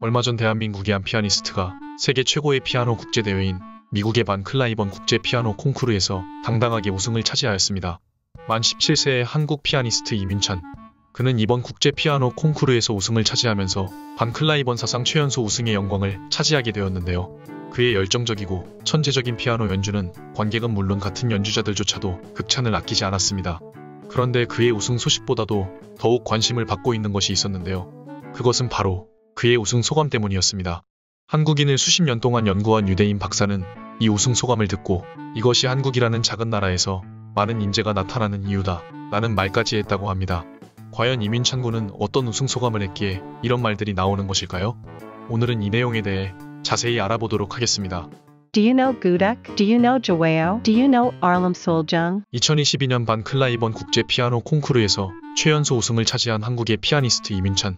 얼마 전 대한민국의 한 피아니스트가 세계 최고의 피아노 국제대회인 미국의 반 클라이번 국제 피아노 콩쿠르에서 당당하게 우승을 차지하였습니다. 만 17세의 한국 피아니스트 이민찬. 그는 이번 국제 피아노 콩쿠르에서 우승을 차지하면서 반 클라이번 사상 최연소 우승의 영광을 차지하게 되었는데요. 그의 열정적이고 천재적인 피아노 연주는 관객은 물론 같은 연주자들조차도 극찬을 아끼지 않았습니다. 그런데 그의 우승 소식보다도 더욱 관심을 받고 있는 것이 있었는데요. 그것은 바로 그의 우승 소감 때문이었습니다. 한국인을 수십 년 동안 연구한 유대인 박사는 이 우승 소감을 듣고 이것이 한국이라는 작은 나라에서 많은 인재가 나타나는 이유다 라는 말까지 했다고 합니다. 과연 이민찬 군은 어떤 우승 소감을 했기에 이런 말들이 나오는 것일까요? 오늘은 이 내용에 대해 자세히 알아보도록 하겠습니다. Do you know Gudak? Do you know Joao? Do you know Arlam Soljung? 2022년 반 클라이번 국제 피아노 콩쿠르에서 최연소 우승을 차지한 한국의 피아니스트 이민찬.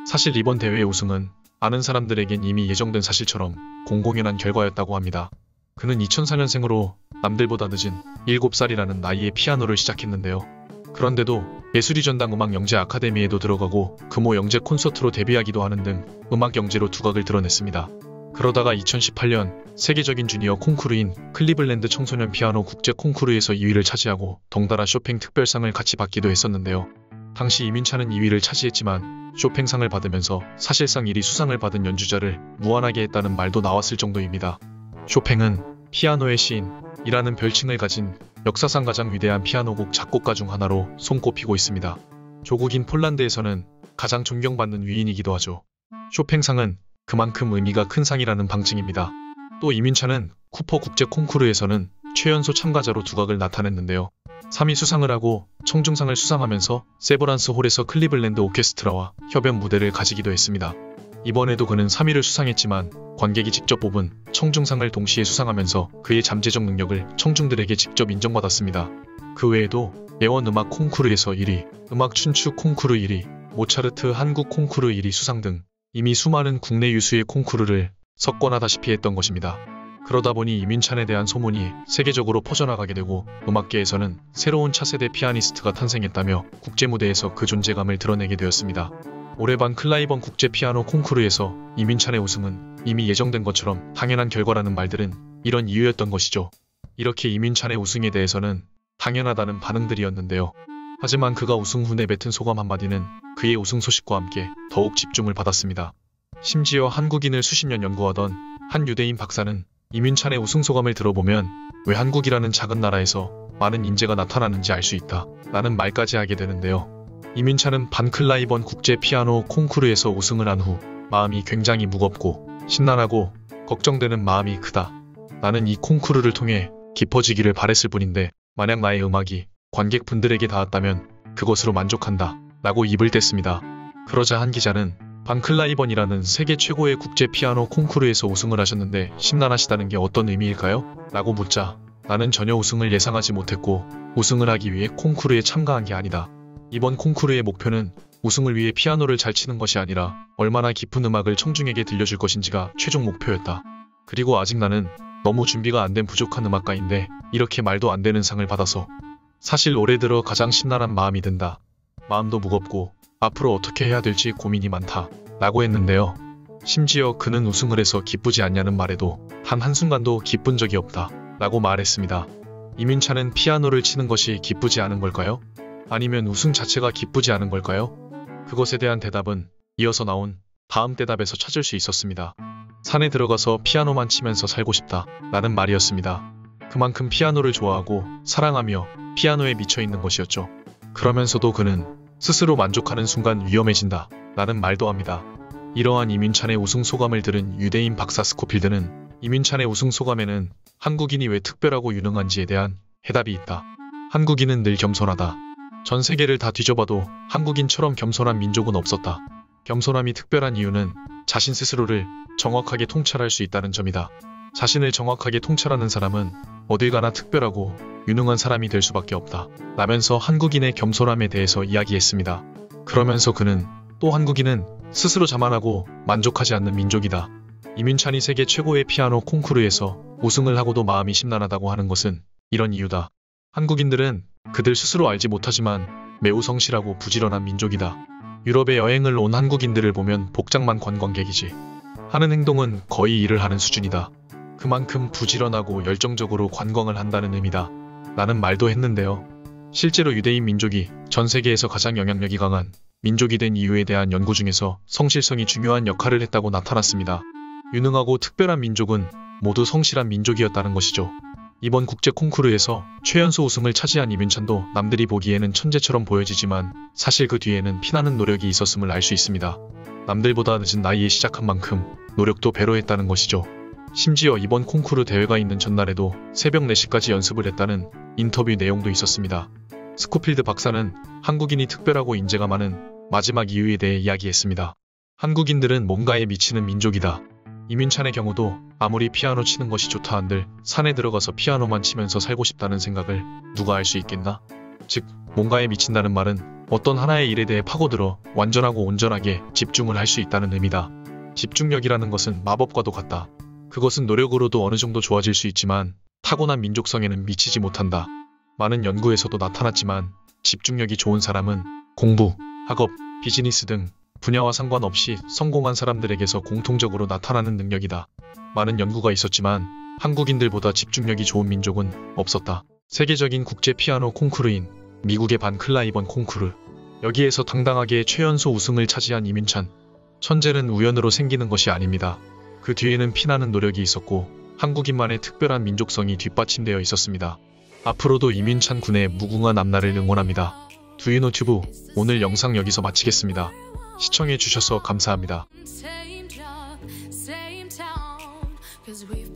사실 이번 대회 우승은 아는 사람들에겐 이미 예정된 사실처럼 공공연한 결과였다고 합니다. 그는 2004년생으로 남들보다 늦은 7살이라는 나이에 피아노를 시작했는데요. 그런데도 예술이 전당 음악 영재 아카데미에도 들어가고 금호 영재 콘서트로 데뷔하기도 하는 등 음악 영재로 두각을 드러냈습니다. 그러다가 2018년 세계적인 주니어 콩쿠르인 클리블랜드 청소년 피아노 국제 콩쿠르에서 2위를 차지하고 덩달아 쇼팽 특별상을 같이 받기도 했었는데요. 당시 이민찬은 2위를 차지했지만 쇼팽상을 받으면서 사실상 1위 수상을 받은 연주자를 무안하게 했다는 말도 나왔을 정도입니다. 쇼팽은 피아노의 시인이라는 별칭을 가진 역사상 가장 위대한 피아노곡 작곡가 중 하나로 손꼽히고 있습니다. 조국인 폴란드에서는 가장 존경받는 위인이기도 하죠. 쇼팽상은 그만큼 의미가 큰 상이라는 방증입니다. 또 이민찬은 쿠퍼 국제 콩쿠르에서는 최연소 참가자로 두각을 나타냈는데요. 3위 수상을 하고 청중상을 수상하면서 세브란스 홀에서 클리블랜드 오케스트라와 협연 무대를 가지기도 했습니다. 이번에도 그는 3위를 수상했지만 관객이 직접 뽑은 청중상을 동시에 수상하면서 그의 잠재적 능력을 청중들에게 직접 인정받았습니다. 그 외에도 예원 음악 콩쿠르에서 1위, 음악 춘추 콩쿠르 1위, 모차르트 한국 콩쿠르 1위 수상 등 이미 수많은 국내 유수의 콩쿠르를 석권하다시피 했던 것입니다. 그러다 보니 이민찬에 대한 소문이 세계적으로 퍼져나가게 되고 음악계에서는 새로운 차세대 피아니스트가 탄생했다며 국제무대에서 그 존재감을 드러내게 되었습니다. 올해 반 클라이번 국제 피아노 콩쿠르에서 이민찬의 우승은 이미 예정된 것처럼 당연한 결과라는 말들은 이런 이유였던 것이죠. 이렇게 이민찬의 우승에 대해서는 당연하다는 반응들이었는데요. 하지만 그가 우승 후 내뱉은 소감 한마디는 그의 우승 소식과 함께 더욱 집중을 받았습니다. 심지어 한국인을 수십 년 연구하던 한 유대인 박사는 이민찬의 우승 소감을 들어보면 왜 한국이라는 작은 나라에서 많은 인재가 나타나는지 알 수 있다 라는 말까지 하게 되는데요. 이민찬은 반 클라이번 국제 피아노 콩쿠르에서 우승을 한 후 마음이 굉장히 무겁고 심란하고 걱정되는 마음이 크다. 나는 이 콩쿠르를 통해 깊어지기를 바랬을 뿐인데 만약 나의 음악이 관객분들에게 닿았다면 그것으로 만족한다 라고 입을 뗐습니다. 그러자 한 기자는 반 클라이번이라는 세계 최고의 국제 피아노 콩쿠르에서 우승을 하셨는데 심란하시다는 게 어떤 의미일까요? 라고 묻자 나는 전혀 우승을 예상하지 못했고 우승을 하기 위해 콩쿠르에 참가한 게 아니다. 이번 콩쿠르의 목표는 우승을 위해 피아노를 잘 치는 것이 아니라 얼마나 깊은 음악을 청중에게 들려줄 것인지가 최종 목표였다. 그리고 아직 나는 너무 준비가 안 된 부족한 음악가인데 이렇게 말도 안 되는 상을 받아서 사실 올해 들어 가장 심란한 마음이 든다. 마음도 무겁고 앞으로 어떻게 해야 될지 고민이 많다 라고 했는데요. 심지어 그는 우승을 해서 기쁘지 않냐는 말에도 단 한순간도 기쁜 적이 없다 라고 말했습니다. 이민찬은 피아노를 치는 것이 기쁘지 않은 걸까요? 아니면 우승 자체가 기쁘지 않은 걸까요? 그것에 대한 대답은 이어서 나온 다음 대답에서 찾을 수 있었습니다. 산에 들어가서 피아노만 치면서 살고 싶다 라는 말이었습니다. 그만큼 피아노를 좋아하고 사랑하며 피아노에 미쳐있는 것이었죠. 그러면서도 그는 스스로 만족하는 순간 위험해진다 라는 말도 합니다. 이러한 이민찬의 우승 소감을 들은 유대인 박사 스코필드는 이민찬의 우승 소감에는 한국인이 왜 특별하고 유능한지에 대한 해답이 있다. 한국인은 늘 겸손하다. 전 세계를 다 뒤져봐도 한국인처럼 겸손한 민족은 없었다. 겸손함이 특별한 이유는 자신 스스로를 정확하게 통찰할 수 있다는 점이다. 자신을 정확하게 통찰하는 사람은 어딜 가나 특별하고 유능한 사람이 될 수밖에 없다. 라면서 한국인의 겸손함에 대해서 이야기했습니다. 그러면서 그는 또 한국인은 스스로 자만하고 만족하지 않는 민족이다. 이민찬이 세계 최고의 피아노 콩쿠르에서 우승을 하고도 마음이 심란하다고 하는 것은 이런 이유다. 한국인들은 그들 스스로 알지 못하지만 매우 성실하고 부지런한 민족이다. 유럽에 여행을 온 한국인들을 보면 복장만 관광객이지 하는 행동은 거의 일을 하는 수준이다. 그만큼 부지런하고 열정적으로 관광을 한다는 의미다. 라는 말도 했는데요. 실제로 유대인 민족이 전 세계에서 가장 영향력이 강한 민족이 된 이유에 대한 연구 중에서 성실성이 중요한 역할을 했다고 나타났습니다. 유능하고 특별한 민족은 모두 성실한 민족이었다는 것이죠. 이번 국제 콩쿠르에서 최연소 우승을 차지한 이민찬도 남들이 보기에는 천재처럼 보여지지만 사실 그 뒤에는 피나는 노력이 있었음을 알 수 있습니다. 남들보다 늦은 나이에 시작한 만큼 노력도 배로 했다는 것이죠. 심지어 이번 콩쿠르 대회가 있는 전날에도 새벽 4시까지 연습을 했다는 인터뷰 내용도 있었습니다. 스코필드 박사는 한국인이 특별하고 인재가 많은 마지막 이유에 대해 이야기했습니다. 한국인들은 뭔가에 미치는 민족이다. 이민찬의 경우도 아무리 피아노 치는 것이 좋다 한들 산에 들어가서 피아노만 치면서 살고 싶다는 생각을 누가 알 수 있겠나? 즉, 뭔가에 미친다는 말은 어떤 하나의 일에 대해 파고들어 완전하고 온전하게 집중을 할 수 있다는 의미다. 집중력이라는 것은 마법과도 같다. 그것은 노력으로도 어느 정도 좋아질 수 있지만 타고난 민족성에는 미치지 못한다. 많은 연구에서도 나타났지만 집중력이 좋은 사람은 공부, 학업, 비즈니스 등 분야와 상관없이 성공한 사람들에게서 공통적으로 나타나는 능력이다. 많은 연구가 있었지만 한국인들보다 집중력이 좋은 민족은 없었다. 세계적인 국제 피아노 콩쿠르인 미국의 반 클라이번 콩쿠르. 여기에서 당당하게 최연소 우승을 차지한 이민찬. 천재는 우연으로 생기는 것이 아닙니다. 그 뒤에는 피나는 노력이 있었고 한국인만의 특별한 민족성이 뒷받침되어 있었습니다. 앞으로도 이민찬 군의 무궁한 앞날을 응원합니다. 두유노튜브 오늘 영상 여기서 마치겠습니다. 시청해주셔서 감사합니다. Same job, same town, 'cause we've